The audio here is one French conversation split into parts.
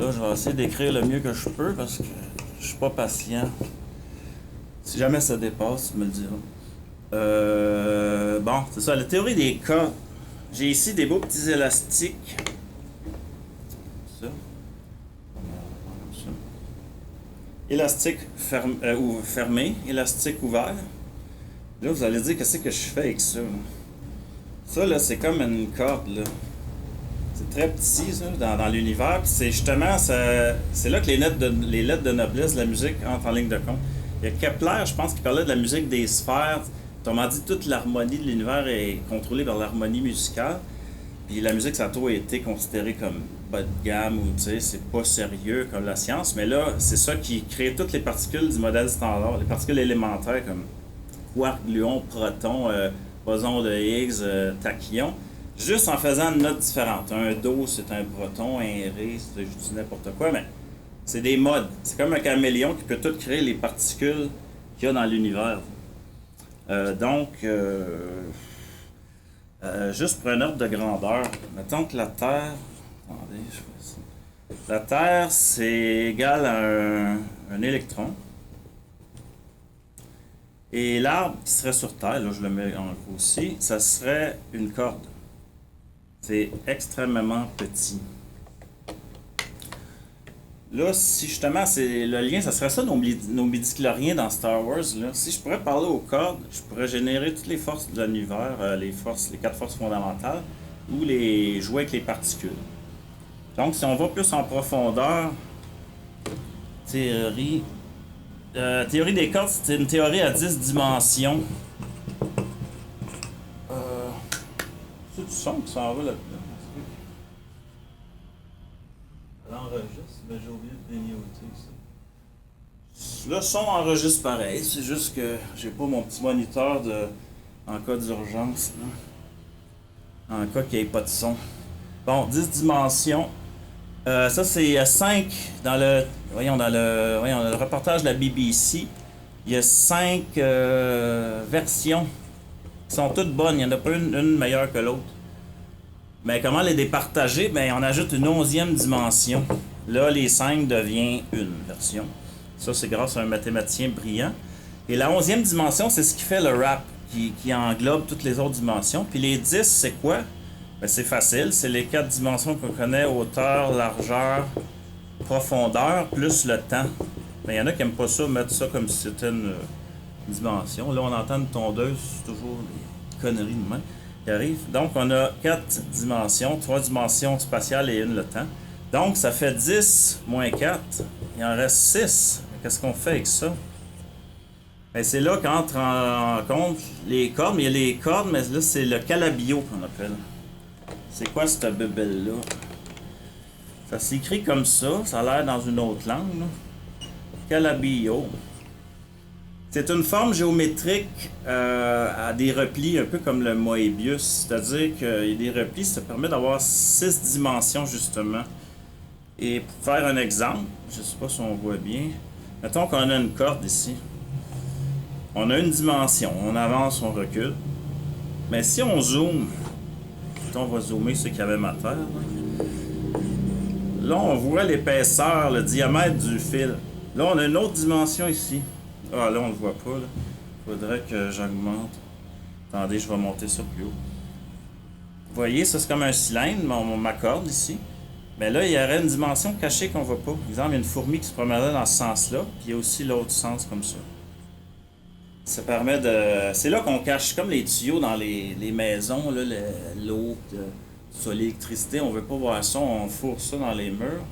Là, je vais essayer d'écrire le mieux que je peux parce que je suis pas patient. Si jamais ça dépasse, tu me le diras. Bon, c'est ça, la théorie des cas. J'ai ici des beaux petits élastiques. Ça. Comme ça. Élastique fermé, élastique ouvert. Là, vous allez dire, qu'est-ce que je fais avec ça? Là? Ça, là, c'est comme une corde, là. C'est très petit, ça, dans l'univers. Puis c'est justement, c'est là que les lettres de noblesse de la musique entrent en ligne de compte. Il y a Kepler, je pense, qui parlait de la musique des sphères. Autrement dit, toute l'harmonie de l'univers est contrôlée par l'harmonie musicale. Puis la musique, ça a toujours été considéré comme bas de gamme ou, tu sais, c'est pas sérieux comme la science. Mais là, c'est ça qui crée toutes les particules du modèle standard. Les particules élémentaires comme quark, gluon, proton, boson de Higgs, tachyon. Juste en faisant une note différente. Un Do, c'est un proton, un Ré, c'est, je dis n'importe quoi, mais c'est des modes. C'est comme un caméléon qui peut tout créer les particules qu'il y a dans l'univers. Juste pour un ordre de grandeur, mettons que la Terre... Attendez, je fais ça. La Terre, c'est égal à un électron. Et l'arbre qui serait sur Terre, là je le mets en gros aussi, ça serait une corde. C'est extrêmement petit. Là, si justement, c'est le lien, ça serait ça nos midi-chloriens dans Star Wars. Là. Si je pourrais parler aux cordes, je pourrais générer toutes les forces de l'univers, les 4 forces fondamentales, ou les jouer avec les particules. Donc, si on va plus en profondeur, théorie des cordes, c'est une théorie à 10 dimensions. C'est du son qui s'en va là-dedans. Elle enregistre, mais j'ai oublié de grignoter ça. Le son enregistre pareil, c'est juste que j'ai pas mon petit moniteur en cas d'urgence. En cas qu'il n'y ait pas de son. Bon, 10 dimensions. Ça, c'est 5 dans le. Voyons, dans le reportage de la BBC. Il y a 5 versions qui sont toutes bonnes. Il n'y en a pas une meilleure que l'autre. Mais comment les départager? Ben, on ajoute une 11e dimension. Là, les 5 devient une version. Ça, c'est grâce à un mathématicien brillant. Et la 11e dimension, c'est ce qui fait le rap, qui englobe toutes les autres dimensions. Puis les 10, c'est quoi? Ben, c'est facile. C'est les 4 dimensions qu'on connaît, hauteur, largeur, profondeur, plus le temps. Mais il y en a qui n'aiment pas ça, mettre ça comme si c'était une dimension. Là, on entend une tondeuse, c'est toujours des conneries de main qui arrivent. Donc, on a 4 dimensions, 3 dimensions spatiales et une le temps. Donc, ça fait 10 moins 4. Il en reste 6. Qu'est-ce qu'on fait avec ça? Ben, c'est là qu'entre en compte les cordes. Mais il y a les cordes, mais là, c'est le calabio qu'on appelle. C'est quoi cette bébelle-là? Ça s'écrit comme ça. Ça a l'air dans une autre langue. Là. Calabio. C'est une forme géométrique à des replis, un peu comme le Moebius. C'est-à-dire qu'il y a des replis, ça permet d'avoir 6 dimensions, justement. Et pour faire un exemple, je ne sais pas si on voit bien. Mettons qu'on a une corde ici. On a une dimension. On avance, on recule. Mais si on zoome, on va zoomer ceux qui avaient ma terre. Là, on voit l'épaisseur, le diamètre du fil. Là, on a une autre dimension ici. Ah, là, on le voit pas. Il faudrait que j'augmente. Attendez, je vais monter ça plus haut. Vous voyez, ça, c'est comme un cylindre, ma corde ici. Mais là, il y aurait une dimension cachée qu'on ne voit pas. Par exemple, il y a une fourmi qui se promènerait dans ce sens-là, puis il y a aussi l'autre sens comme ça. Ça permet de... C'est là qu'on cache, comme les tuyaux dans les maisons, là, l'eau, sur l'électricité, on veut pas voir ça, on fourre ça dans les murs.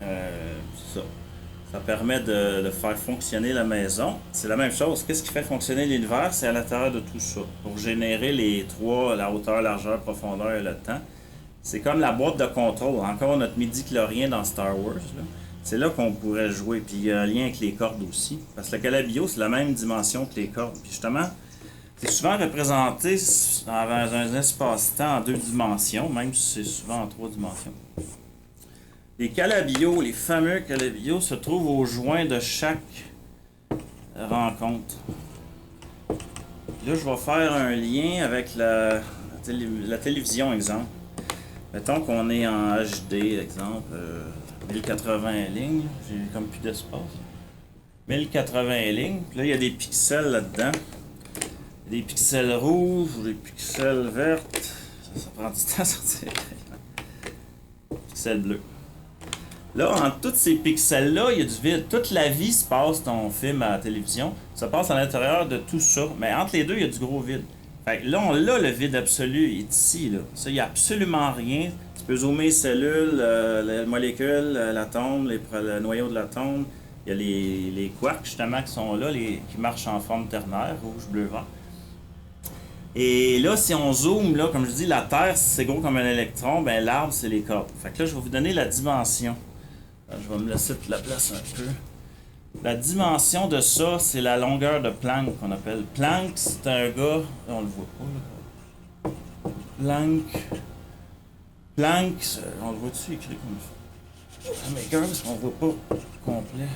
C'est ça. Ça permet de faire fonctionner la maison. C'est la même chose. Qu'est-ce qui fait fonctionner l'univers? C'est à l'intérieur de tout ça. Pour générer les 3, la hauteur, largeur, profondeur et le temps. C'est comme la boîte de contrôle. Encore notre midi-chlorien dans Star Wars. Là. C'est là qu'on pourrait jouer. Puis il y a un lien avec les cordes aussi. Parce que le calabio, c'est la même dimension que les cordes. Puis justement, c'est souvent représenté dans un espace-temps en 2 dimensions, même si c'est souvent en 3 dimensions. Les calabios, les fameux calabios, se trouvent au joint de chaque rencontre. Là, je vais faire un lien avec la télévision, exemple. Mettons qu'on est en HD, exemple, 1080 lignes. J'ai comme plus d'espace. 1080 lignes. Puis là, il y a des pixels là-dedans. Des pixels rouges ou des pixels vertes. Ça prend du temps à sortir. Pixels bleus. Là, entre tous ces pixels-là, il y a du vide. Toute la vie se passe ton film à la télévision. Ça passe à l'intérieur de tout ça. Mais entre les deux, il y a du gros vide. Fait que là, on l'a, le vide absolu, il est ici. Là. Ça, il n'y a absolument rien. Tu peux zoomer les cellules, les molécules, l'atome, le noyau de l'atome. Il y a les quarks, justement, qui sont là, qui marchent en forme ternaire, rouge, bleu, vert. Et là, si on zoome, là, comme je dis, la Terre, c'est gros comme un électron, ben l'arbre, c'est les cordes. Fait que là, je vais vous donner la dimension. Je vais me laisser de la place un peu. La dimension de ça, c'est la longueur de Planck qu'on appelle. Planck, c'est un gars... On le voit pas, là. Planck, on le voit-tu écrit comme ça? Ah, mais gars, parce qu'on voit pas complet.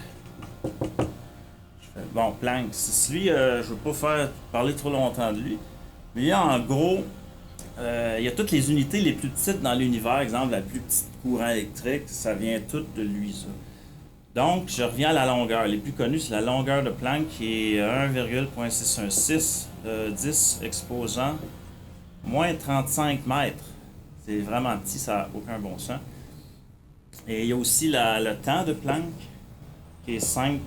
Bon, Planck, c'est lui, je veux pas parler trop longtemps de lui. Mais il y a en gros, il y a toutes les unités les plus petites dans l'univers. Exemple, la plus petite courant électrique, ça vient tout de lui, ça. Donc, je reviens à la longueur. Les plus connus, c'est la longueur de Planck qui est 1,616 10 exposant moins 35 mètres. C'est vraiment petit, ça n'a aucun bon sens. Et il y a aussi le temps de Planck qui est 5,3.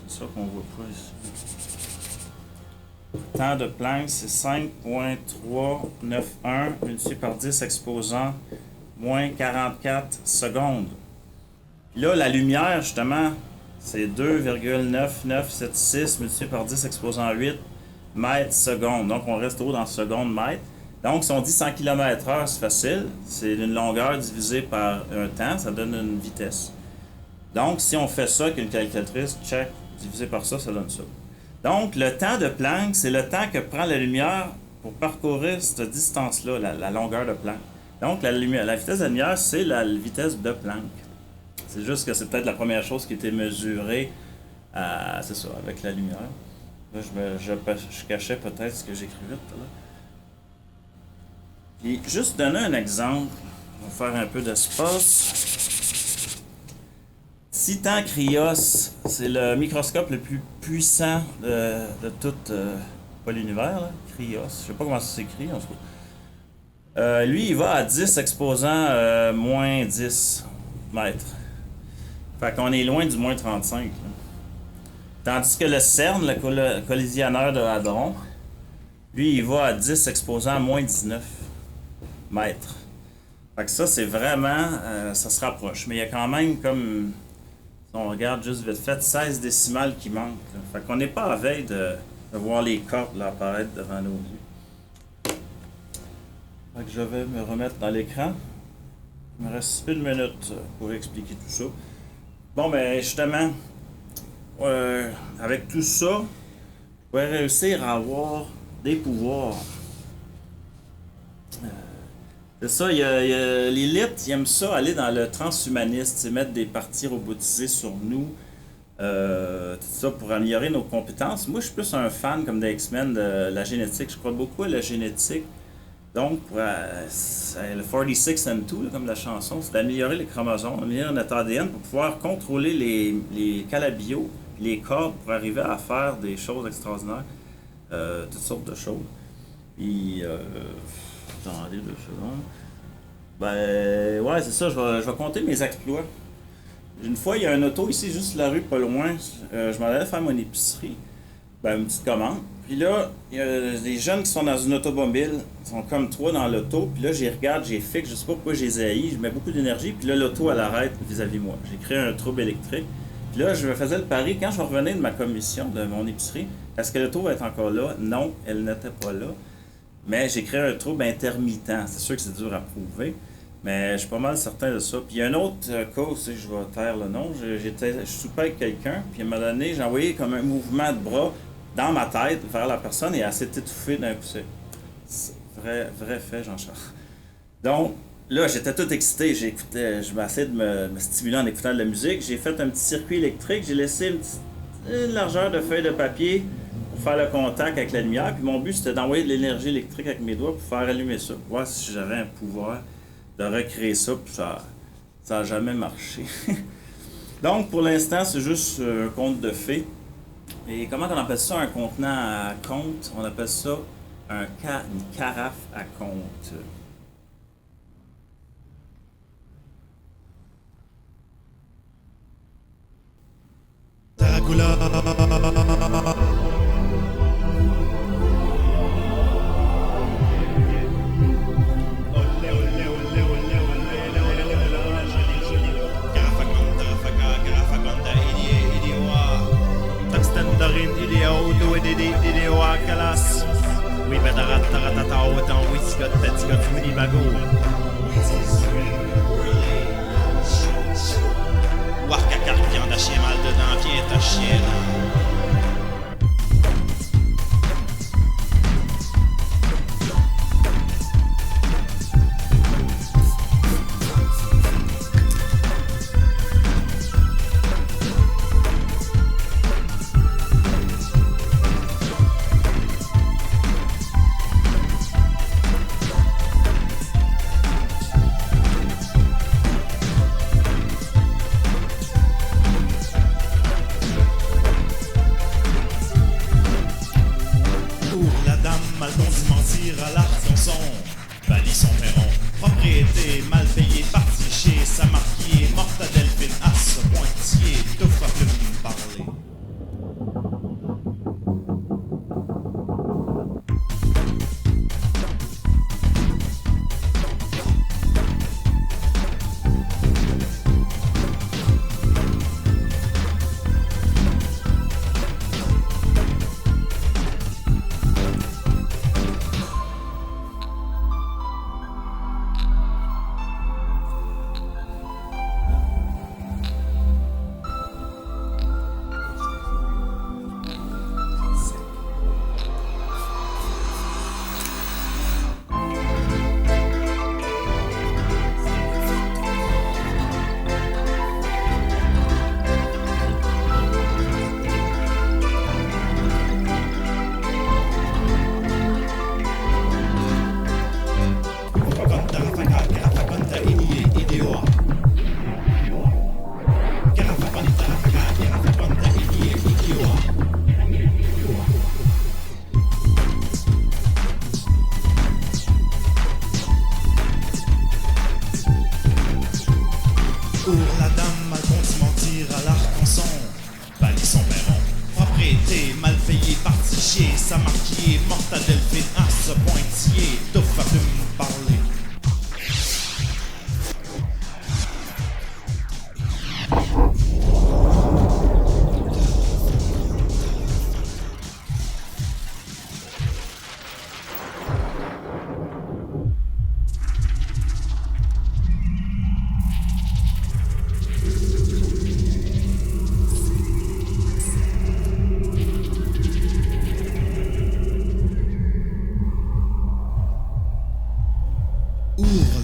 C'est ça qu'on voit pas ici. Le temps de Planck, c'est 5,391 multiplié par 10 exposant moins 44 secondes. Puis là, la lumière, justement, c'est 2,9976 multiplié par 10 exposant 8 mètres secondes. Donc, on reste haut dans secondes mètres. Donc, si on dit 100 km/h, c'est facile. C'est une longueur divisée par un temps, ça donne une vitesse. Donc, si on fait ça avec une calculatrice, check, divisé par ça, ça donne ça. Donc, le temps de Planck, c'est le temps que prend la lumière pour parcourir cette distance-là, la longueur de Planck. Donc, la vitesse de la lumière, c'est la vitesse de Planck. C'est juste que c'est peut-être la première chose qui a été mesurée, c'est ça, avec la lumière. Là, je cachais peut-être ce que j'écrivais tout à l'heure. Puis, juste donner un exemple, on va faire un peu d'espace. Titan Krios, c'est le microscope le plus puissant de tout, pas l'univers, là, Krios, je sais pas comment ça s'écrit en tout cas. Lui, il va à 10 exposant moins 10 mètres. Fait qu'on est loin du moins 35. Là. Tandis que le CERN, le collisionneur de hadron, lui, il va à 10 exposant moins 19 mètres. Fait que ça, c'est vraiment, ça se rapproche. Mais il y a quand même comme... On regarde juste vite fait 16 décimales qui manquent. Là. Fait qu'on n'est pas à veille de voir les cordes là, apparaître devant nos yeux. Fait que je vais me remettre dans l'écran. Il me reste 1 minute pour expliquer tout ça. Bon, ben justement, avec tout ça, je pourrais réussir à avoir des pouvoirs. C'est ça, l'élite, ils aiment ça, aller dans le transhumaniste, mettre des parties robotisées sur nous, tout ça pour améliorer nos compétences. Moi, je suis plus un fan, comme des X-Men, de la génétique. Je crois beaucoup à la génétique. Donc, le 46 and 2, comme la chanson, c'est d'améliorer les chromosomes, améliorer notre ADN pour pouvoir contrôler les calabios, les cordes pour arriver à faire des choses extraordinaires, toutes sortes de choses. Puis, attendez 2 secondes. Ben, ouais, c'est ça, je vais compter mes exploits. Une fois, il y a un auto ici, juste sur la rue, pas loin. Je m'en allais faire mon épicerie. Ben, une petite commande. Puis là, il y a des jeunes qui sont dans une automobile. Ils sont comme 3 dans l'auto. Puis là, j'y regarde, j'y fixe. Je sais pas pourquoi j'ai haïs. Je mets beaucoup d'énergie. Puis là, l'auto, elle arrête vis-à-vis moi. J'ai créé un trouble électrique. Puis là, je me faisais le pari. Quand je revenais de ma commission, de mon épicerie, est-ce que l'auto va être encore là? Non, elle n'était pas là. Mais j'ai créé un trouble intermittent. C'est sûr que c'est dur à prouver, mais je suis pas mal certain de ça. Puis il y a un autre cas aussi, je vais taire le nom. Je soupais avec quelqu'un, puis à un moment donné, j'ai envoyé comme un mouvement de bras dans ma tête vers la personne et elle s'est étouffée d'un coup sec. Vrai fait, Jean-Charles. Donc, là, j'étais tout excité. Je m'essayais de me stimuler en écoutant de la musique. J'ai fait un petit circuit électrique. J'ai laissé une largeur de feuille de papier pour faire le contact avec la lumière. Puis mon but, c'était d'envoyer de l'énergie électrique avec mes doigts pour faire allumer ça. Voir si j'avais un pouvoir. de recréer ça, puis ça a jamais marché. Donc, pour l'instant, c'est juste un conte de fées. Et comment on appelle ça un contenant à conte? On appelle ça une carafe à conte. Dracula. Oui, ben taratata, autant whisky, tatigot, Winnebago. Warka carte, viande à chien, mal dedans, viens ta chienne. Mal conduit, mentir à l'arc son bali son perron, propriété mal payée, parti chez sa marquier, morte à Delphine, à ce pointillé, tout va plus me parler. Pour la dame, mal conduit, mentir à l'arc-en-son, bali son perron, propriété mal payée, parti chier, sa marquier, morte à Delphine, à ce pointillé, tout va plus me parler.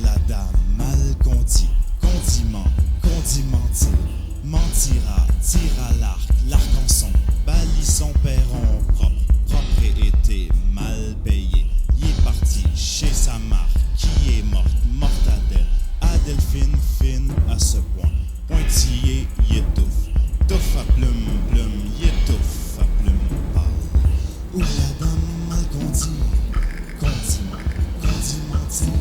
La dame mal conti, condiment, condimenté, mentira, tire à l'arc, l'arc-en-son, bali son perron, propre, propriété mal payée, y est parti chez sa marque, qui est morte, morte à Delphine, fine à ce point, pointillé, y étouffe, touffe à plume, plume, y étouffe à plume, parle. La dame mal conti, condiment, condimenté,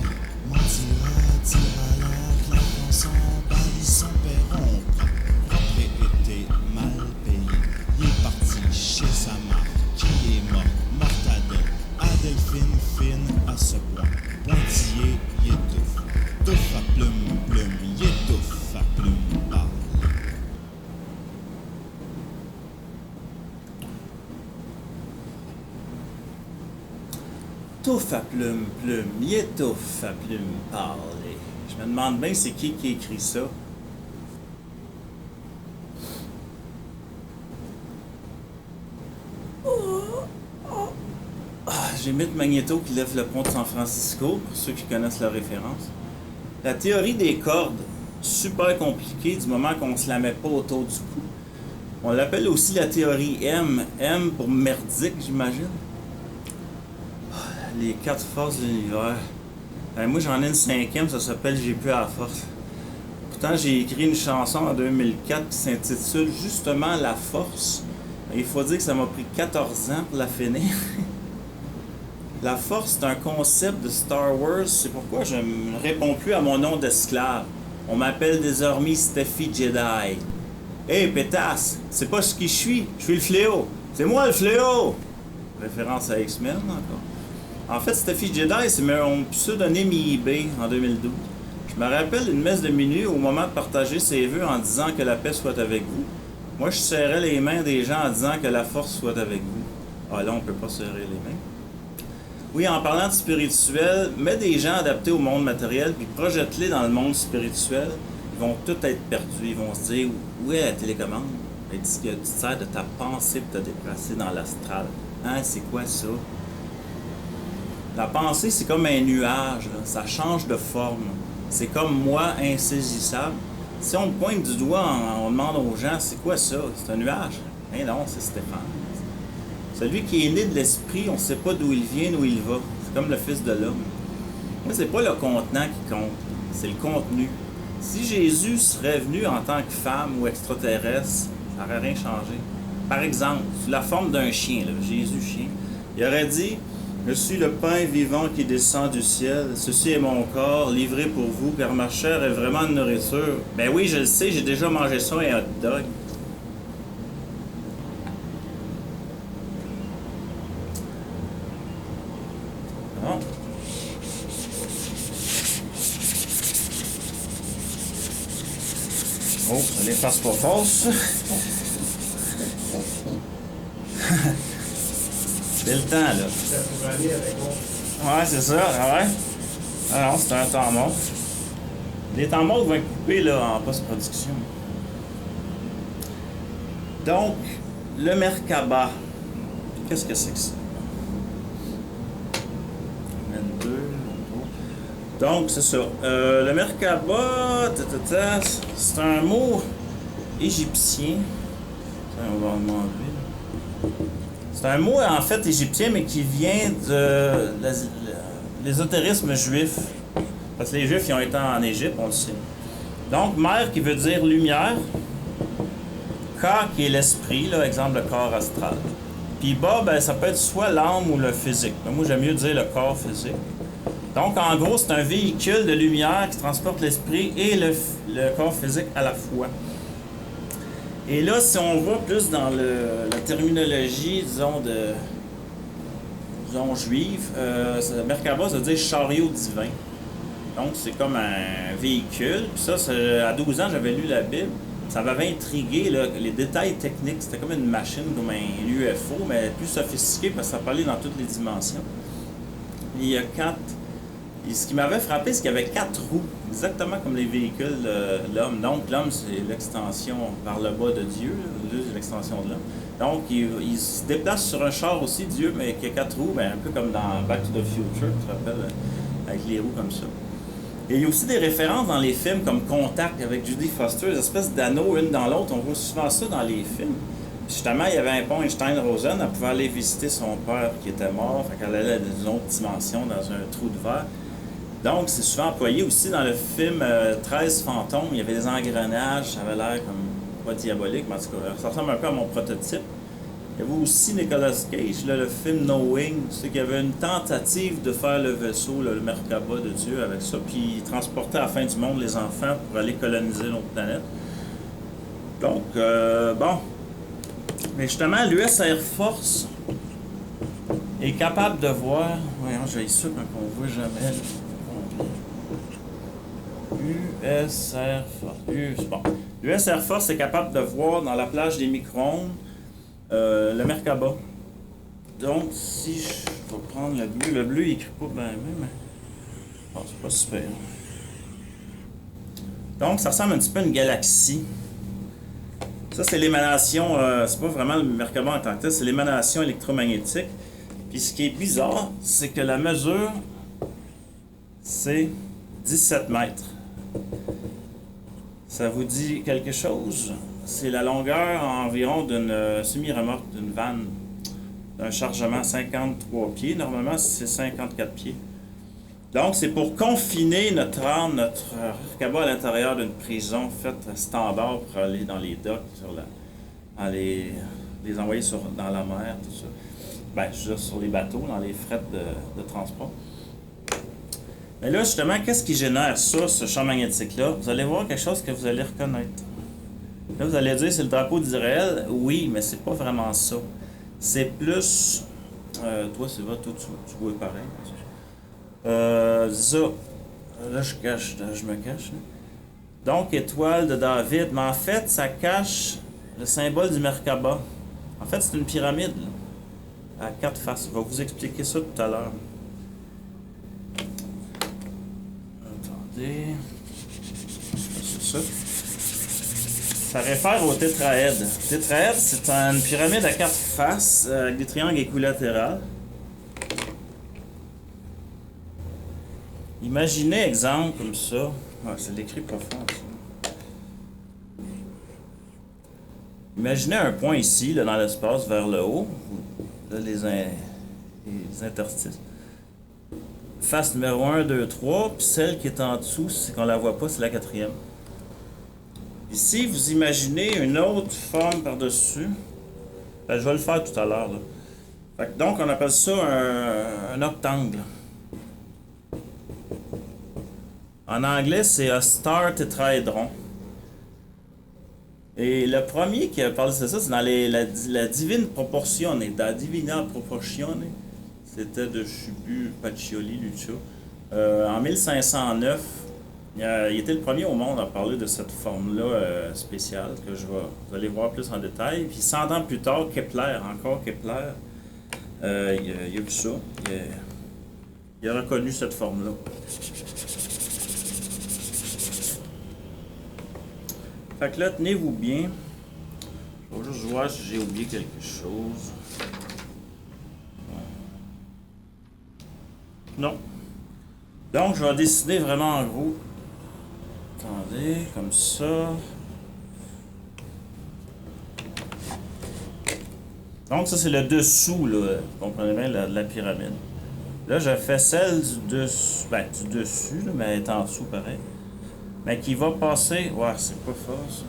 mentira, tire à l'arc, l'arc-en-son, bali son perron, propriété mal payée, il est parti chez sa marque, qui est morte, mortadelle, à Delphine, fine à ce point, pointillé, y étouffe, touffe à plume, plume, y étouffe à plume, parle. Touffe à plume, plume, y étouffe à plume, parler. Je me demande bien c'est qui écrit ça. J'imite Magneto qui lève le pont de San Francisco, pour ceux qui connaissent la référence. La théorie des cordes, super compliquée du moment qu'on se la met pas autour du cou. On l'appelle aussi la théorie M. M pour merdique, j'imagine. Les quatre forces de l'univers. Moi, j'en ai une cinquième, ça s'appelle J'ai plus à la force. Pourtant, j'ai écrit une chanson en 2004 qui s'intitule justement La force. Il faut dire que ça m'a pris 14 ans pour la finir. La force, c'est un concept de Star Wars. C'est pourquoi je ne réponds plus à mon nom d'esclave. On m'appelle désormais Steffi Jedi. Hey, pétasse, c'est pas ce qui je suis le fléau. C'est moi le fléau! Référence à X-Men encore. En fait, Steffi Jedi, c'est mon pseudonyme eBay en 2012. Je me rappelle une messe de minuit au moment de partager ses vœux en disant que la paix soit avec vous. Moi, je serrais les mains des gens en disant que la force soit avec vous. Ah là, on peut pas serrer les mains. Oui, en parlant de spirituel, mets des gens adaptés au monde matériel puis projette-les dans le monde spirituel. Ils vont tous être perdus. Ils vont se dire où est la télécommande? Elle dit que tu te sers de ta pensée pour te déplacer dans l'astral. Hein, c'est quoi ça? La pensée, c'est comme un nuage, là. Ça change de forme. C'est comme moi, insaisissable. Si on me pointe du doigt, on demande aux gens, c'est quoi ça? C'est un nuage? Eh non, c'est Stéphane. Celui qui est né de l'esprit, on ne sait pas d'où il vient, d'où il va. C'est comme le Fils de l'homme. Moi, c'est pas le contenant qui compte, c'est le contenu. Si Jésus serait venu en tant que femme ou extraterrestre, ça n'aurait rien changé. Par exemple, sous la forme d'un chien, là, Jésus chien, il aurait dit « Je suis le pain vivant qui descend du ciel. Ceci est mon corps, livré pour vous, car ma chair est vraiment de nourriture. » Ben oui, je le sais, j'ai déjà mangé ça, un hot dog. Bon. Oh, ça les fasse pas fausse. C'est le temps, là. Ouais, c'est ça, ouais. Ah non, c'est un temps mort. Les temps morts vont être coupés, là, en post-production. Donc, le Merkaba. Qu'est-ce que c'est que ça? 22. Donc, c'est ça. Le Merkaba, c'est un mot égyptien. Ça, on va demander. C'est un mot, en fait, égyptien, mais qui vient de l'ésotérisme juif. Parce que les Juifs, ils ont été en Égypte, on le sait. Donc, mer qui veut dire lumière. Ka qui est l'esprit, là, exemple le corps astral. Puis ba, ben, ça peut être soit l'âme ou le physique. Mais moi, j'aime mieux dire le corps physique. Donc, en gros, c'est un véhicule de lumière qui transporte l'esprit et le corps physique à la fois. Et là, si on va plus dans la terminologie, disons juive, Merkaba, ça veut dire chariot divin. Donc, c'est comme un véhicule. Puis ça, à 12 ans, j'avais lu la Bible. Ça m'avait intrigué, là, les détails techniques. C'était comme une machine, comme un UFO, mais plus sophistiqué parce que ça parlait dans toutes les dimensions. Il y a 4... Et ce qui m'avait frappé, c'est qu'il y avait 4 roues, exactement comme les véhicules de l'homme. Donc, l'homme, c'est l'extension par le bas de Dieu. Dieu, c'est l'extension de l'homme. Donc, il se déplace sur un char aussi, Dieu, mais qui a 4 roues, ben, un peu comme dans Back to the Future, tu te rappelles, avec les roues comme ça. Et il y a aussi des références dans les films comme Contact avec Judy Foster, des espèces d'anneaux une dans l'autre. On voit souvent ça dans les films. Puis justement, il y avait un pont Einstein-Rosen, elle pouvait aller visiter son père qui était mort, fait qu'elle allait dans une autre dimension, dans un trou de verre. Donc, c'est souvent employé aussi dans le film 13 fantômes. Il y avait des engrenages, ça avait l'air comme pas diabolique, mais en tout cas, ça ressemble un peu à mon prototype. Il y avait aussi Nicolas Cage, là, le film Knowing. Tu sais qu'il y avait une tentative de faire le vaisseau, là, le Merkaba de Dieu, avec ça. Puis il transportait à la fin du monde les enfants pour aller coloniser notre planète. Donc, bon. Mais justement, l'US Air Force est capable de voir. Voyons, j'ai ça quand on voit jamais. US Air Force. Bon. L'US Air Force est capable de voir dans la plage des micro-ondes le Merkaba. Donc, si je vais prendre le bleu, il écrit pas bien, mais bon, c'est pas super. Donc, ça ressemble un petit peu à une galaxie. Ça, c'est l'émanation, c'est pas vraiment le Merkaba en tant que tel, c'est l'émanation électromagnétique. Puis ce qui est bizarre, c'est que la mesure, c'est 17 mètres. Ça vous dit quelque chose? C'est la longueur environ d'une semi-remorque, d'une vanne, d'un chargement 53 pieds. Normalement, c'est 54 pieds. Donc, c'est pour confiner notre âme, notre Merkaba à l'intérieur d'une prison faite standard pour aller dans les docks, dans les envoyer dans la mer, tout ça. Ben, je veux dire, sur les bateaux, dans les frettes de transport. Mais là, justement, qu'est-ce qui génère ça, ce champ magnétique-là? Vous allez voir quelque chose que vous allez reconnaître. Là, vous allez dire, c'est le drapeau d'Israël. Oui, mais c'est pas vraiment ça. C'est plus... toi, c'est vrai, toi, tu vois pareil. Ça. Là, je me cache. Là. Donc, étoile de David. Mais en fait, ça cache le symbole du Merkaba. En fait, c'est une pyramide, là, à 4 faces. Je vais vous expliquer ça tout à l'heure. Attendez. C'est ça. Ça réfère au tétraède. Le tétraède, c'est une pyramide à 4 faces avec des triangles équilatérales. Imaginez, exemple, comme ça. Ah, c'est l'écrit profond, ça. Imaginez un point ici, là, dans l'espace, vers le haut. Là, les interstices. Face numéro 1, 2, 3. Puis celle qui est en dessous, c'est qu'on la voit pas, c'est la 4e. Ici, vous imaginez une autre forme par-dessus. Ben, je vais le faire tout à l'heure. Donc, on appelle ça un octangle. En anglais, c'est un star tétraédron. Et le premier qui a parlé de ça, c'est dans la Divine Proportione. Dans la Divina Proportione, c'était de Chubu Pacioli Lucio. En 1509, il était le premier au monde à parler de cette forme-là spéciale, que vous allez voir plus en détail. Puis 100 ans plus tard, Kepler, il a vu ça. Il a reconnu cette forme-là. Fait que là, tenez-vous bien. Je vais juste voir si j'ai oublié quelque chose. Non. Donc, je vais dessiner vraiment en gros. Attendez, comme ça. Donc, ça, c'est le dessous, là. Vous comprenez bien, la pyramide. Là, je fais celle du dessus. Ben, du dessus, là, mais elle est en dessous, pareil. Mais qui va passer... Ouais, c'est pas fort, ça.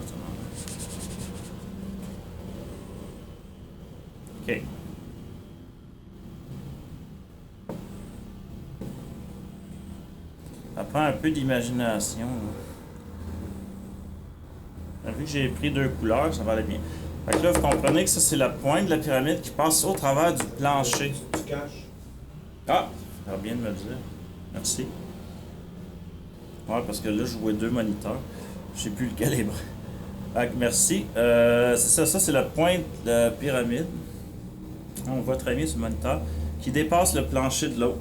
OK. Ça prend un peu d'imagination. Vu que j'ai pris 2 couleurs, ça va aller bien. Fait que là, vous comprenez que ça, c'est la pointe de la pyramide qui passe au travers du plancher. Tu caches. Ah! Ça va bien de me le dire. Merci. Ouais, parce que là, je vois 2 moniteurs. Je sais plus le calibre. Merci. C'est ça c'est la pointe de la pyramide. On voit très bien ce moniteur. Qui dépasse le plancher de l'eau.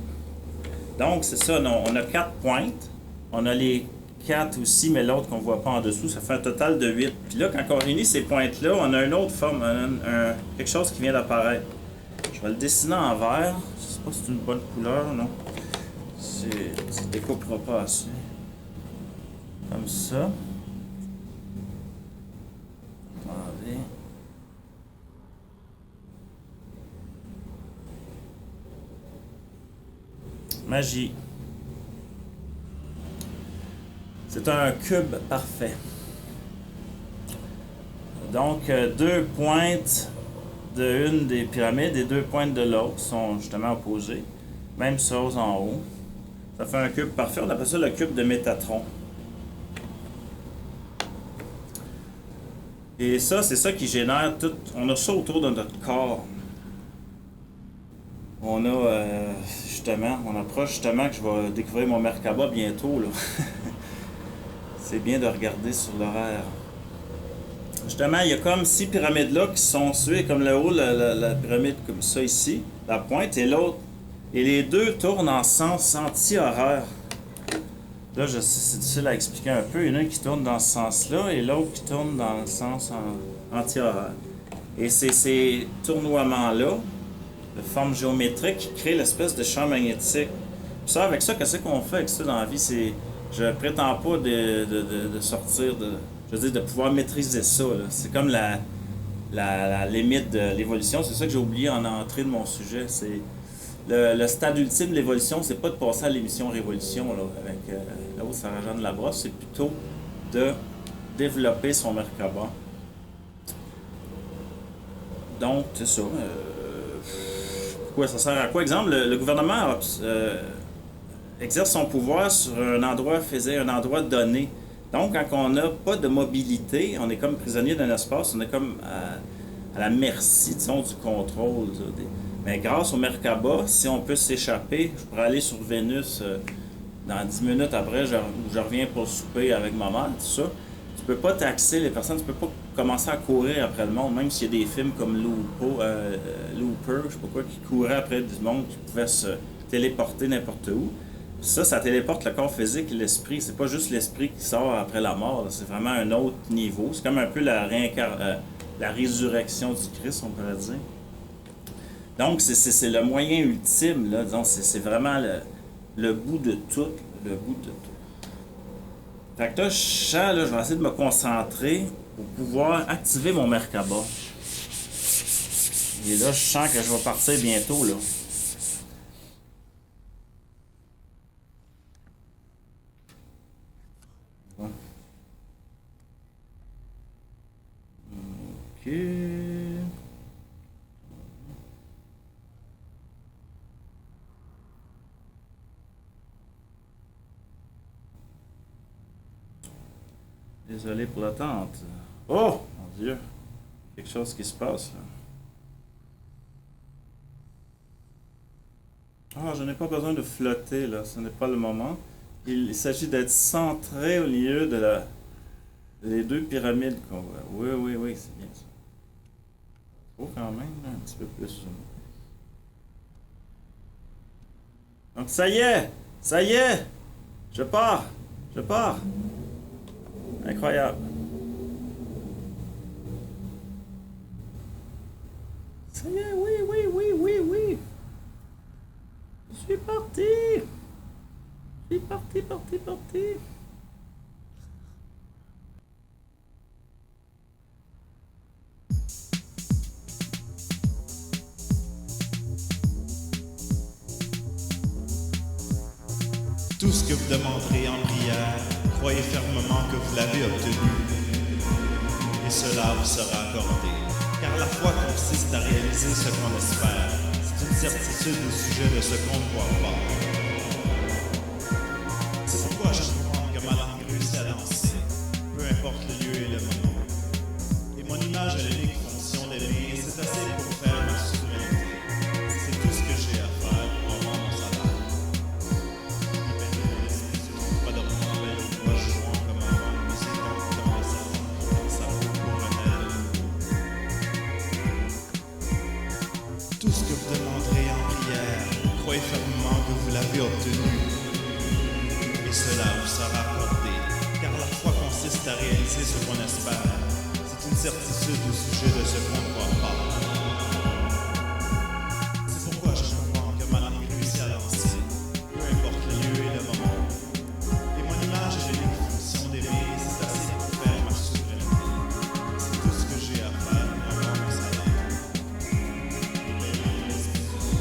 Donc, c'est ça. On a 4 pointes. On a les 4 aussi, mais l'autre qu'on ne voit pas en dessous. Ça fait un total de 8. Puis là, quand on réunit ces pointes-là, on a une autre forme. Quelque chose qui vient d'apparaître. Je vais le dessiner en vert. Je ne sais pas si c'est une bonne couleur, non. Ça ne découpera pas assez. Comme ça. Attendez. Magie. C'est un cube parfait. Donc, 2 pointes de une des pyramides et 2 pointes de l'autre sont justement opposées. Même chose en haut. Ça fait un cube parfait. On appelle ça le cube de Métatron. Et ça, c'est ça qui génère tout. On a ça autour de notre corps. On a justement, on approche justement que je vais découvrir mon Merkaba bientôt, là. C'est bien de regarder sur l'horaire. Justement, il y a comme 6 pyramides là qui sont suivies, comme le haut, la pyramide comme ça ici, la pointe, et l'autre. Et les deux tournent en sens anti-horaire. Là, je sais, c'est difficile à expliquer un peu. Il y en a un qui tourne dans ce sens-là et l'autre qui tourne dans le sens anti-horaire. Et c'est ces tournoiements-là, de forme géométrique, qui créent l'espèce de champ magnétique. Puis ça, avec ça, qu'est-ce qu'on fait avec ça dans la vie? Je prétends pas de sortir je veux dire, de pouvoir maîtriser ça. C'est comme la limite de l'évolution. C'est ça que j'ai oublié en entrée de mon sujet. C'est le stade ultime de l'évolution, c'est pas de passer à l'émission Révolution là, avec l'autre Sarah-Jeanne Labrosse, c'est plutôt de développer son Merkaba. Donc, c'est ça. Pourquoi ça sert à quoi? Exemple, le gouvernement exerce son pouvoir sur un endroit donné. Donc, quand on n'a pas de mobilité, on est comme prisonnier d'un espace, on est comme à la merci, disons, du contrôle. Mais grâce au Merkaba, si on peut s'échapper, je pourrais aller sur Vénus dans 10 minutes après, je reviens pour le souper avec ma mère, tout ça. Tu peux pas taxer les personnes, tu peux pas commencer à courir après le monde, même s'il y a des films comme Looper, je sais pas quoi, qui couraient après du monde qui pouvait se téléporter n'importe où. Ça téléporte le corps physique et l'esprit. C'est pas juste l'esprit qui sort après la mort, c'est vraiment un autre niveau. C'est comme un peu la résurrection du Christ, on pourrait dire. Donc, c'est le moyen ultime, là, disons, c'est vraiment le bout de tout. Le bout de tout. Fait que là, je sens, là, je vais essayer de me concentrer pour pouvoir activer mon Merkaba. Et là, je sens que je vais partir bientôt, là. Ok. Désolé pour l'attente. Oh, mon Dieu. Quelque chose qui se passe, là. Ah, je n'ai pas besoin de flotter, là. Ce n'est pas le moment. Il s'agit d'être centré au milieu de les deux pyramides qu'on voit. Oui, c'est bien ça. Trop quand même, là, un petit peu plus. Donc, ça y est! Je pars! Incroyable. Ça y est, oui. Je suis parti. Tout ce que vous demanderez en prière, croyez fermement que vous l'avez obtenu, et cela vous sera accordé. Car la foi consiste à réaliser ce qu'on espère. C'est une certitude au sujet de ce qu'on ne voit pas. C'est pourquoi je crois que ma langue réussit à danser, peu importe le lieu et le moment. Et mon image a l'unique fonction d'aimer, et c'est assez pour faire ma souveraineté. C'est tout ce que j'ai à faire pour avoir mon salaire. Pas de moment, belle voix jouant comme avant, musique comme les serpents, ça vaut pour un aile. Tout ce que vous demanderez en prière, croyez fermement que vous l'avez obtenu, et cela vous sera accordé. Car la foi consiste à réaliser ce qu'on espère. C'est une certitude au sujet de ce qu'on ne voit pas. C'est pourquoi je comprends que ma langue réussit à danser, peu importe le lieu et le moment. Et mon image a l'unique fonction d'aimer, c'est assez pour faire ma souveraineté. C'est tout ce que j'ai à faire pour avoir mon salaire.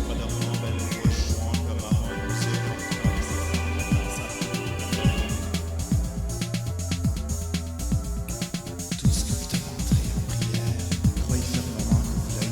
Pas de moment, belle voix jouant comme avant, musique comme les serpents, ça vaut pour un aile. Tout ce que vous demanderez en prière, croyez fermement que vous l'avez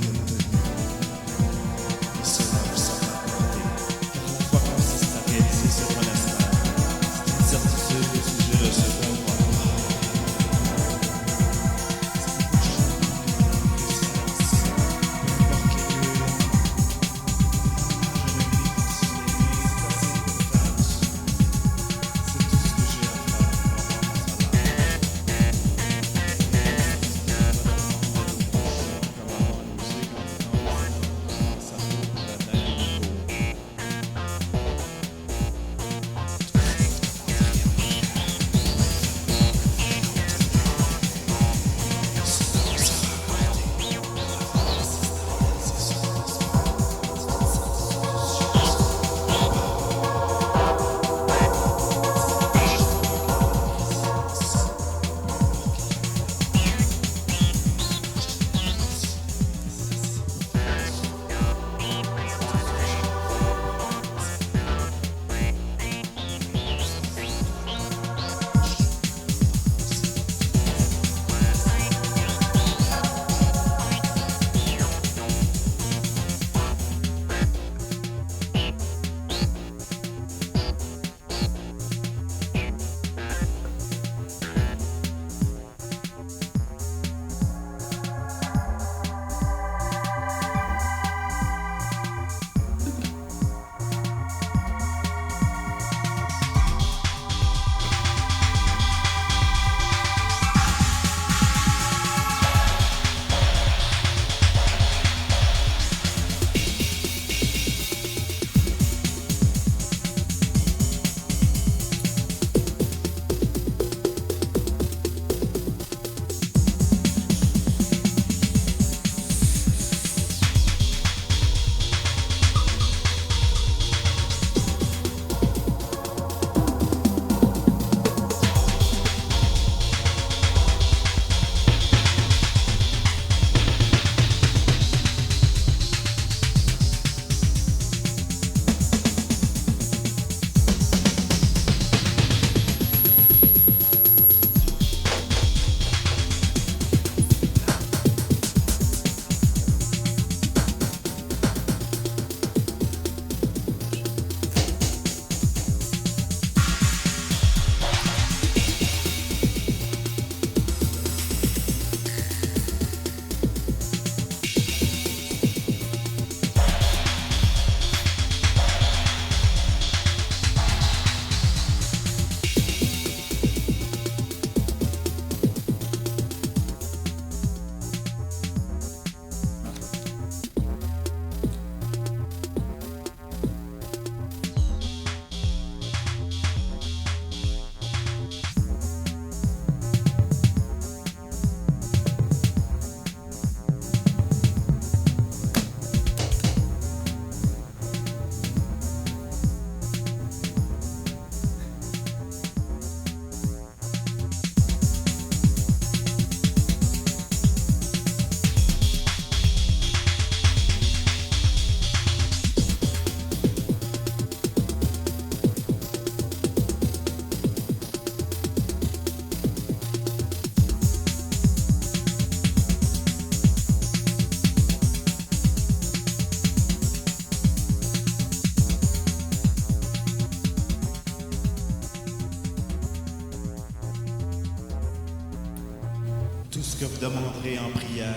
Tout ce que vous demanderez en prière,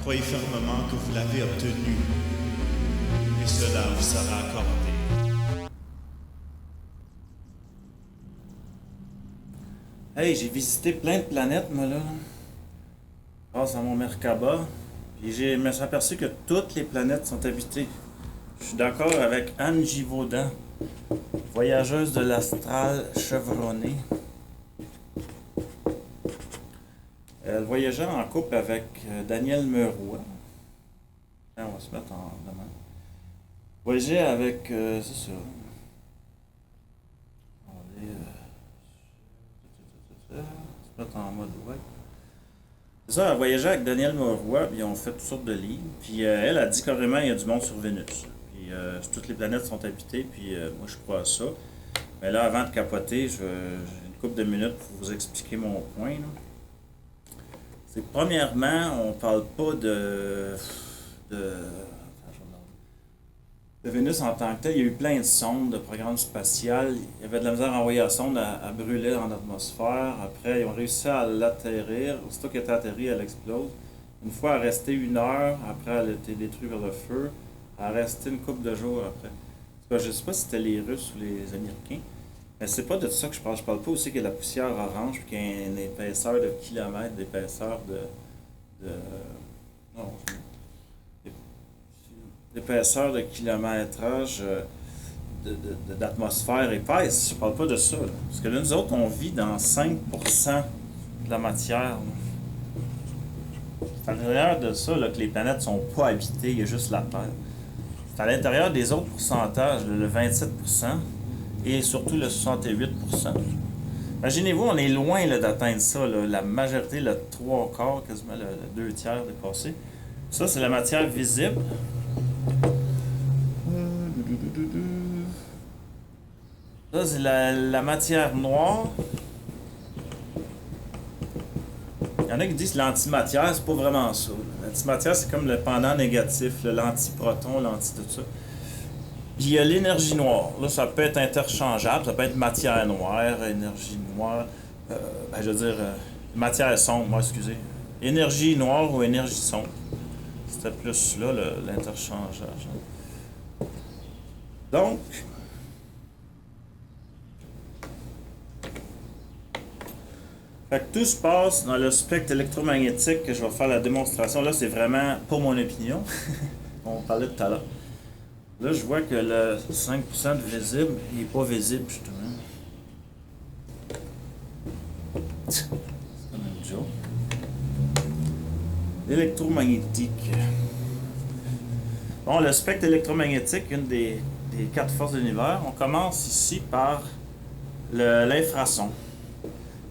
croyez fermement que vous l'avez obtenu, et cela vous sera accordé. Hey, j'ai visité plein de planètes, moi, là. Grâce à mon Merkaba. Puis je me suis aperçu que toutes les planètes sont habitées. Je suis d'accord avec Anne Givaudan, voyageuse de l'astral chevronnée. Elle voyageait en couple avec Daniel Meroy. On va se mettre en demande. Voyageait avec. C'est ça. On va se mettre en mode web. C'est ça, elle voyageait avec Daniel Meroy, puis ils ont fait toutes sortes de livres. Puis elle a dit carrément qu'il y a du monde sur Vénus. Puis toutes les planètes sont habitées, puis moi je crois à ça. Mais là, avant de capoter, j'ai une couple de minutes pour vous expliquer mon point. Là. C'est que premièrement, on parle pas de Vénus en tant que tel. Il y a eu plein de sondes, de programmes spatials. Il y avait de la misère à envoyer la sonde à brûler dans l'atmosphère. Après, ils ont réussi à l'atterrir. Aussitôt qu'elle est atterrie, elle explose. Une fois, elle est restée 1 heure. Après, elle a été détruite par le feu. Elle est restée une couple de jours après. Je ne sais pas si c'était les Russes ou les Américains. Mais c'est pas de ça que je parle. Je parle pas aussi qu'il y a de la poussière orange puis qu'il y a une épaisseur de kilomètres, d'épaisseur non, d'épaisseur de kilométrage d'atmosphère épaisse. Je parle pas de ça. Là. Parce que là, nous autres, on vit dans 5% de la matière. C'est à l'intérieur de ça là, que les planètes sont pas habitées, il y a juste la Terre. C'est à l'intérieur des autres pourcentages, le 27%. Et surtout le 68%. Imaginez-vous, on est loin d'atteindre ça. Là. La majorité, le 3/4, quasiment le 2/3 dépassé. Ça, c'est la matière visible. Ça, c'est la matière noire. Il y en a qui disent que l'antimatière, c'est pas vraiment ça. L'antimatière, c'est comme le pendant négatif, l'antiproton, l'anti tout ça. Puis il y a l'énergie noire. Là, ça peut être interchangeable. Ça peut être matière noire, énergie noire. Je veux dire, matière sombre, moi, excusez. Énergie noire ou énergie sombre. C'était plus là, l'interchangeage. Donc, fait que tout se passe dans le spectre électromagnétique que je vais faire la démonstration. Là, c'est vraiment pas mon opinion. On parlait tout à l'heure. Là, je vois que le 5% de visible, il n'est pas visible, justement. C'est comme une joke. L'électromagnétique. Bon, le spectre électromagnétique, une des 4 forces de l'univers, on commence ici par l'infrason.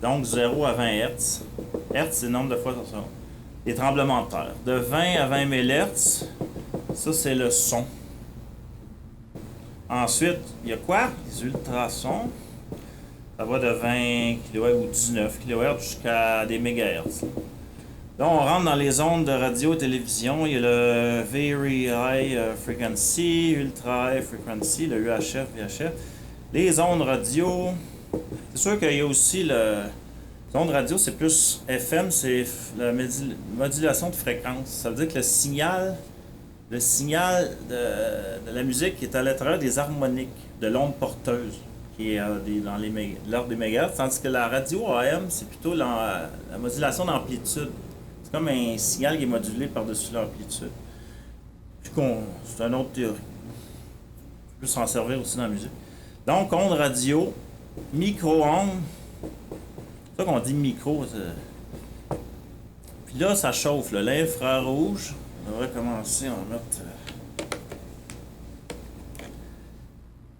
Donc 0 à 20 Hz. Hz, c'est le nombre de fois sur seconde. Les tremblements de terre. De 20 à 20 000 Hz, ça c'est le son. Ensuite, il y a quoi? Les ultrasons. Ça va de 20 kHz ou 19 kHz jusqu'à des MHz. Là, on rentre dans les ondes de radio et télévision. Il y a le Very High Frequency, Ultra High Frequency, le UHF, VHF. Les ondes radio. C'est sûr qu'il y a aussi les ondes radio, c'est plus FM, c'est la modulation de fréquence. Ça veut dire que le signal de la musique est à l'intérieur des harmoniques de l'onde porteuse, qui est dans l'ordre des mégahertz, tandis que la radio AM, c'est plutôt la modulation d'amplitude. C'est comme un signal qui est modulé par-dessus l'amplitude. C'est une autre théorie. On peut s'en servir aussi dans la musique. Donc, onde radio, micro-ondes. C'est ça qu'on dit micro. Puis là, ça chauffe. L'infrarouge. On devrait commencer, on va mettre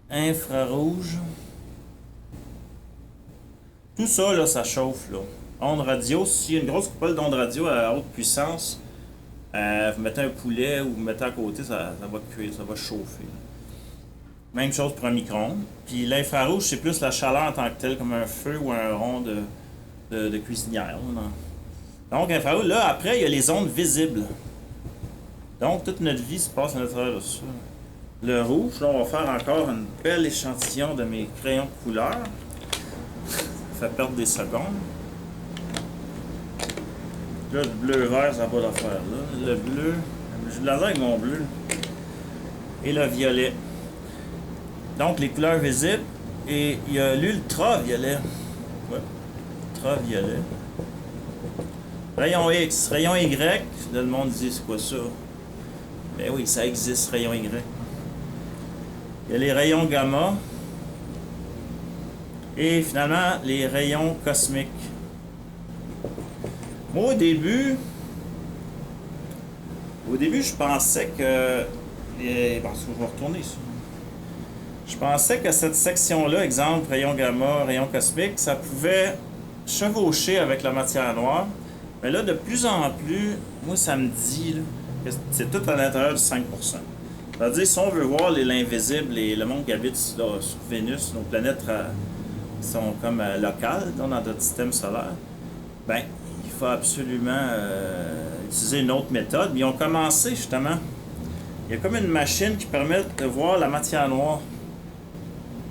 infrarouge. Tout ça, là, ça chauffe. Là. Onde radio, s'il y a une grosse coupole d'onde radio à haute puissance, vous mettez un poulet ou vous mettez à côté, ça va cuire, ça va chauffer. Même chose pour un micro-ondes. Puis l'infrarouge, c'est plus la chaleur en tant que telle, comme un feu ou un rond de cuisinière. Là. Donc, infrarouge, là, après, il y a les ondes visibles. Donc, toute notre vie se passe à l'intérieur de ça. Le rouge, là, on va faire encore un bel échantillon de mes crayons de couleur. Ça fait perdre des secondes. Là, le bleu-vert, ça n'a pas d'affaire, là. Le bleu, j'ai de la misère avec mon bleu. Et le violet. Donc, les couleurs visibles. Et il y a l'ultraviolet. Ouais, ultraviolet. Rayon X, rayon Y. Là, le monde dit, c'est quoi ça? Ben oui, ça existe, rayon Y. Il y a les rayons gamma. Et finalement, les rayons cosmiques. Moi, au début, je pensais que... Parce que je vais retourner ça. Je pensais que cette section-là, exemple, rayon gamma, rayon cosmique, ça pouvait chevaucher avec la matière noire. Mais là, de plus en plus, moi, ça me dit là, que c'est tout à l'intérieur du 5%. C'est-à-dire, si on veut voir l'invisible et le monde qui habite là, sur Vénus, nos planètes sont comme locales dans notre système solaire, ben, il faut absolument utiliser une autre méthode. Ils ont commencé, justement. Il y a comme une machine qui permet de voir la matière noire.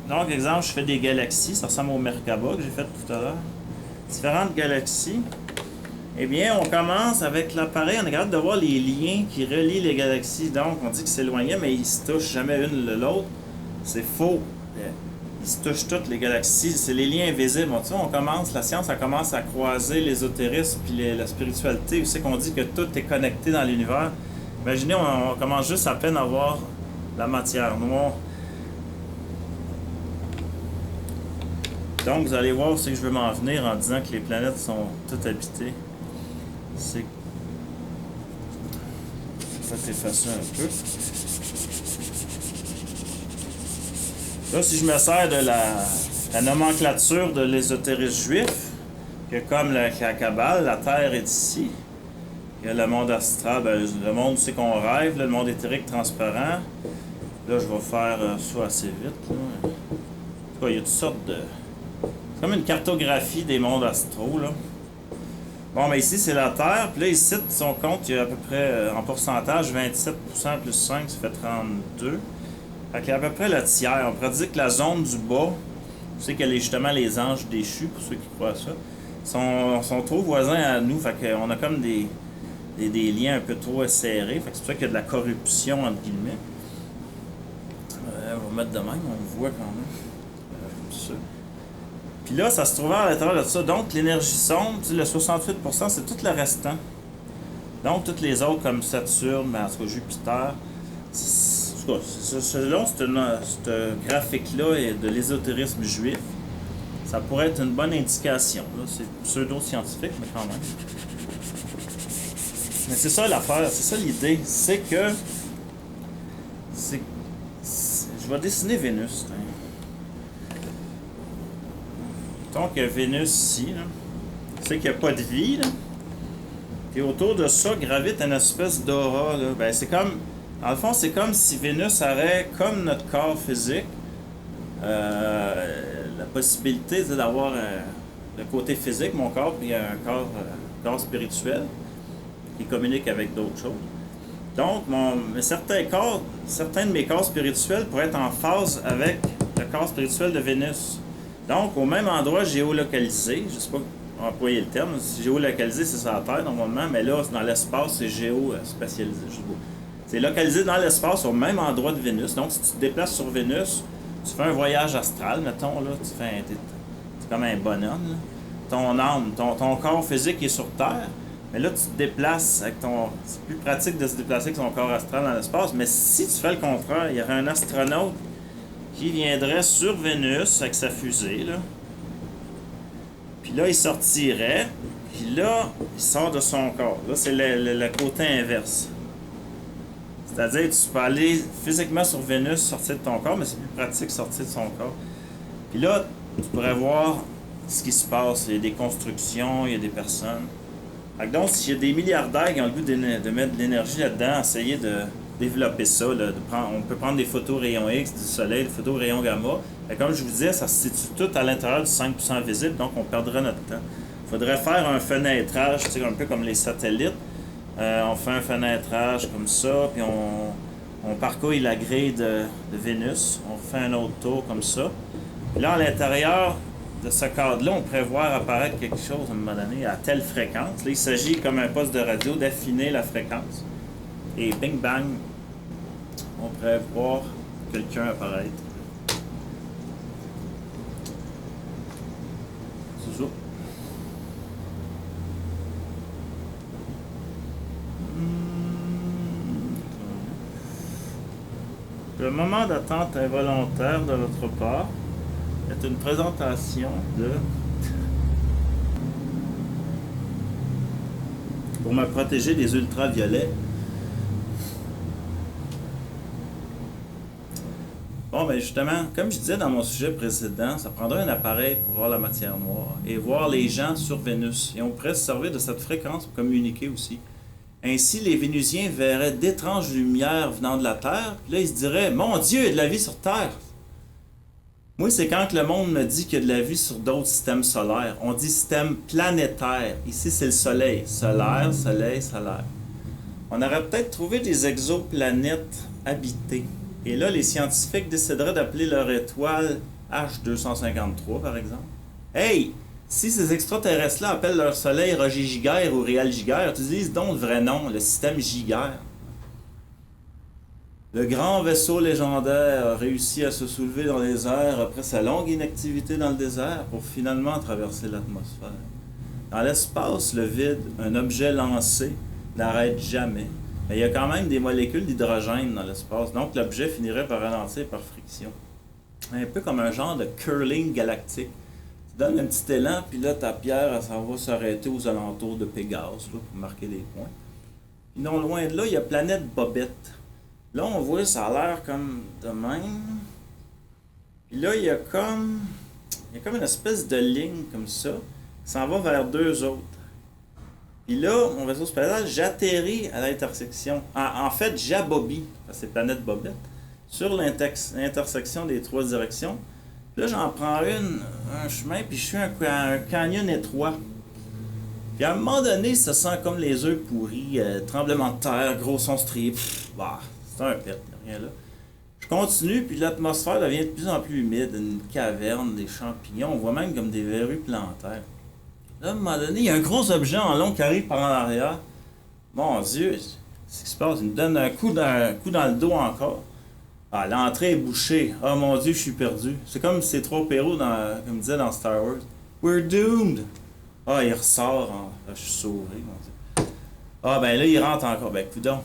Donc, exemple, je fais des galaxies, ça ressemble au Merkaba que j'ai fait tout à l'heure. Différentes galaxies. Eh bien, on commence avec l'appareil, on est capable de voir les liens qui relient les galaxies. Donc, on dit que c'est éloigné, mais ils ne se touchent jamais l'une l'autre. C'est faux. Ils se touchent toutes les galaxies. C'est les liens invisibles. On commence, la science, elle commence à croiser l'ésotérisme puis la spiritualité. Vous savez qu'on dit que tout est connecté dans l'univers. Imaginez, on commence juste à peine à voir la matière noire. Donc, vous allez voir où c'est que je veux m'en venir en disant que les planètes sont toutes habitées. C'est... Ça va effacer un peu. Là, si je me sers de la nomenclature de l'ésotérisme juif, que comme la Kabbale, la Terre est ici. Il y a le monde astral, ben, le monde c'est qu'on rêve, là, le monde éthérique transparent. Là, je vais faire ça assez vite. Là. En tout cas, il y a toutes sortes de... C'est comme une cartographie des mondes astraux, là. Bon, mais ici, c'est la Terre. Puis là, il cite son compte, il y a à peu près, en pourcentage, 27% plus 5, ça fait 32. Fait qu'il y a à peu près le tiers. On pourrait dire que la zone du bas, tu sais qu'elle est justement les anges déchus, pour ceux qui croient à ça, sont trop voisins à nous. Fait qu'on a comme des liens un peu trop serrés. Fait que c'est pour ça qu'il y a de la corruption, entre guillemets. On va mettre de même, on le voit quand même. Comme ça. Puis là, ça se trouvait à l'intérieur de ça. Donc, l'énergie sombre, le 68%, c'est tout le restant. Donc, toutes les autres, comme Saturne, mais en tout cas Jupiter. Selon ce graphique-là et de l'ésotérisme juif, ça pourrait être une bonne indication. C'est pseudo-scientifique, mais quand même. Mais c'est ça l'affaire, c'est ça l'idée. C'est que... Je vais dessiner Vénus. Donc, Vénus ici, c'est qu'il n'y a pas de vie. Là. Et autour de ça gravite une espèce d'aura. Ben, c'est comme... Dans le fond, c'est comme si Vénus aurait, comme notre corps physique, la possibilité d'avoir le côté physique, mon corps, puis un corps spirituel qui communique avec d'autres choses. Donc, certains de mes corps spirituels pourraient être en phase avec le corps spirituel de Vénus. Donc, au même endroit géolocalisé, je ne sais pas employer le terme, géolocalisé, c'est sur la Terre normalement, mais là, dans l'espace, c'est géospatialisé, je sais pas. C'est localisé dans l'espace au même endroit de Vénus. Donc, si tu te déplaces sur Vénus, tu fais un voyage astral, mettons, là, t'es comme un bonhomme. Là. Ton âme, ton corps physique est sur Terre, mais là, tu te déplaces avec ton... C'est plus pratique de se déplacer avec son corps astral dans l'espace, mais si tu fais le contraire, il y aurait un astronaute qui viendrait sur Vénus avec sa fusée, là. Puis là, il sortirait, puis là, il sort de son corps. Là, c'est le côté inverse. C'est-à-dire, tu peux aller physiquement sur Vénus, sortir de ton corps, mais c'est plus pratique sortir de son corps. Puis là, tu pourrais voir ce qui se passe. Il y a des constructions, il y a des personnes. Donc, s'il y a des milliardaires qui ont le goût de mettre de l'énergie là-dedans, essayer de développer ça. Là, on peut prendre des photos rayons X du soleil, des photos rayons gamma. Et comme je vous disais, ça se situe tout à l'intérieur du 5% visible, donc on perdrait notre temps. Il faudrait faire un fenêtrage, tu sais, un peu comme les satellites. On fait un fenêtrage comme ça, puis on parcouille la grille de Vénus. On fait un autre tour comme ça. Puis là, à l'intérieur, de ce cadre-là, on pourrait voir apparaître quelque chose à un moment donné à telle fréquence. Là, il s'agit, comme un poste de radio, d'affiner la fréquence. Et bing bang, on pourrait voir quelqu'un apparaître. C'est ça. Le moment d'attente involontaire de votre part est une présentation de... Pour me protéger des ultraviolets. Bon, ben justement, comme je disais dans mon sujet précédent, ça prendrait un appareil pour voir la matière noire et voir les gens sur Vénus. Et on pourrait se servir de cette fréquence pour communiquer aussi. Ainsi, les Vénusiens verraient d'étranges lumières venant de la Terre, puis là, ils se diraient « Mon Dieu, il y a de la vie sur Terre! » Moi, c'est quand que le monde me dit qu'il y a de la vie sur d'autres systèmes solaires. On dit système planétaire. Ici, c'est le Soleil. Solaire, Soleil, solaire. On aurait peut-être trouvé des exoplanètes habitées. Et là, les scientifiques décideraient d'appeler leur étoile H253, par exemple. Hey! Si ces extraterrestres-là appellent leur soleil Roger Giguère ou Réal Giguère, utilisent donc le vrai nom, le système Giguère. Le grand vaisseau légendaire a réussi à se soulever dans les airs après sa longue inactivité dans le désert pour finalement traverser l'atmosphère. Dans l'espace, le vide, un objet lancé, n'arrête jamais. Mais il y a quand même des molécules d'hydrogène dans l'espace, donc l'objet finirait par ralentir par friction. Un peu comme un genre de curling galactique. Tu donnes un petit élan, puis là, ta pierre, elle s'en va s'arrêter aux alentours de Pégase, là, pour marquer des points. Puis non loin de là, il y a Planète Bobette. Là, on voit, ça a l'air comme de même. Puis là, il y a comme une espèce de ligne comme ça, qui s'en va vers deux autres. Puis là, mon vaisseau spatial, j'atterris à l'intersection. En fait, j'abobie, parce que c'est Planète Bobette, sur l'intersection des trois directions. Là, j'en prends un chemin, puis je suis un canyon étroit. Puis à un moment donné, ça sent comme les œufs pourris, tremblement de terre, gros son strié. Bah, c'est un pet, rien là. Je continue, puis l'atmosphère devient de plus en plus humide, une caverne, des champignons, on voit même comme des verrues plantaires. Là, à un moment donné, il y a un gros objet en long qui arrive par en arrière. Mon Dieu, qu'est-ce qui se passe? Il me donne un coup dans le dos encore. Ah, l'entrée est bouchée. Ah, mon Dieu, je suis perdu. C'est comme ces trois héros, comme disait dans Star Wars. We're doomed! Ah, il ressort. Ah, je suis sauvé, mon Dieu. Ah, ben là, il rentre encore. Ben, coudonc.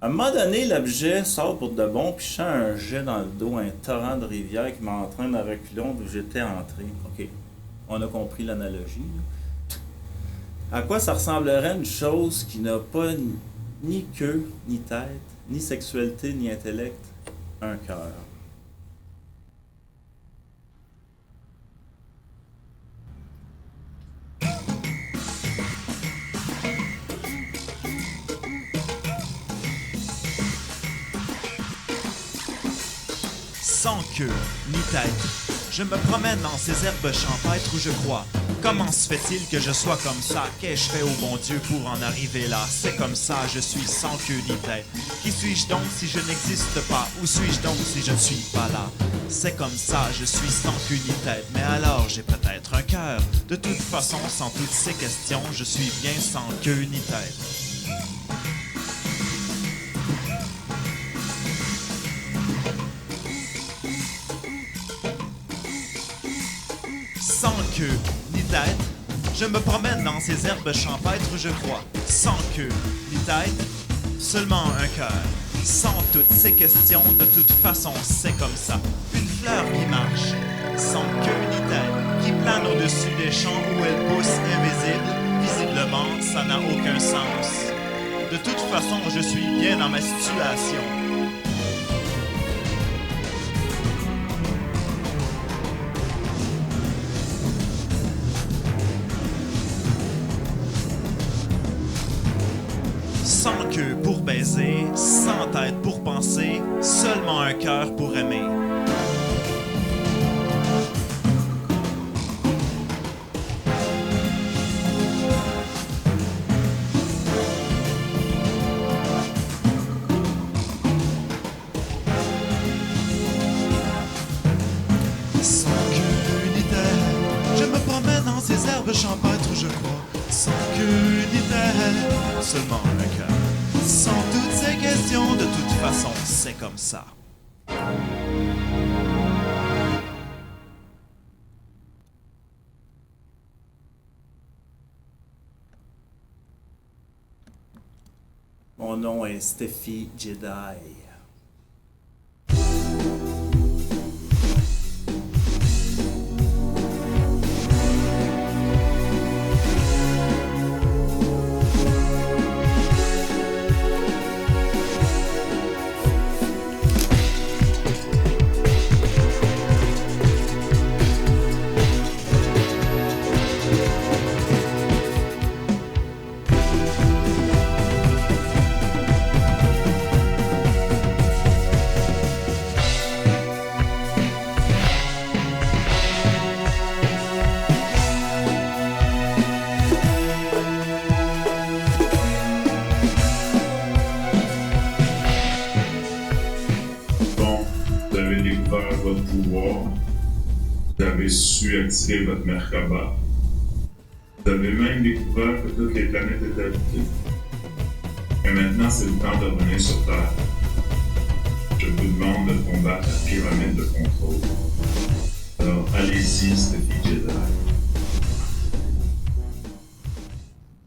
À un moment donné, l'objet sort pour de bon, puis je sens un jet dans le dos, un torrent de rivière qui m'entraîne à reculons d'où j'étais entré. OK. On a compris l'analogie. À quoi ça ressemblerait une chose qui n'a pas ni queue, ni tête, ni sexualité, ni intellect? Un cœur. Sans queue, ni tête, je me promène dans ces herbes champêtres où je crois. Comment se fait-il que je sois comme ça? Qu'ai-je fait au bon Dieu pour en arriver là? C'est comme ça, je suis sans queue ni tête. Qui suis-je donc si je n'existe pas? Où suis-je donc si je ne suis pas là? C'est comme ça, je suis sans queue ni tête. Mais alors j'ai peut-être un cœur. De toute façon, sans toutes ces questions, je suis bien sans queue ni tête. Sans queue ni tête, je me promène dans ces herbes champêtres où je crois. Sans queue ni tête, seulement un cœur. Sans toutes ces questions, de toute façon c'est comme ça. Une fleur qui marche, sans queue ni tête, qui plane au-dessus des champs où elle pousse invisible. Visiblement, ça n'a aucun sens. De toute façon, je suis bien dans ma situation. Sans queue pour baiser, sans tête pour penser, seulement un cœur pour aimer. Sans queue ni tête, arbre champêtre, je crois, sans queue ni tête, seulement un cœur. Sans toutes ces questions, de toute façon, c'est comme ça. Mon nom est Steffi Jedi. Vous avez découvert votre pouvoir, vous avez su attirer votre Merkaba, vous avez même découvert que toutes les planètes étaient habitées. Et maintenant, c'est le temps de revenir sur Terre. Je vous demande de combattre la pyramide de contrôle. Alors, allez-y, Steffi Jedi.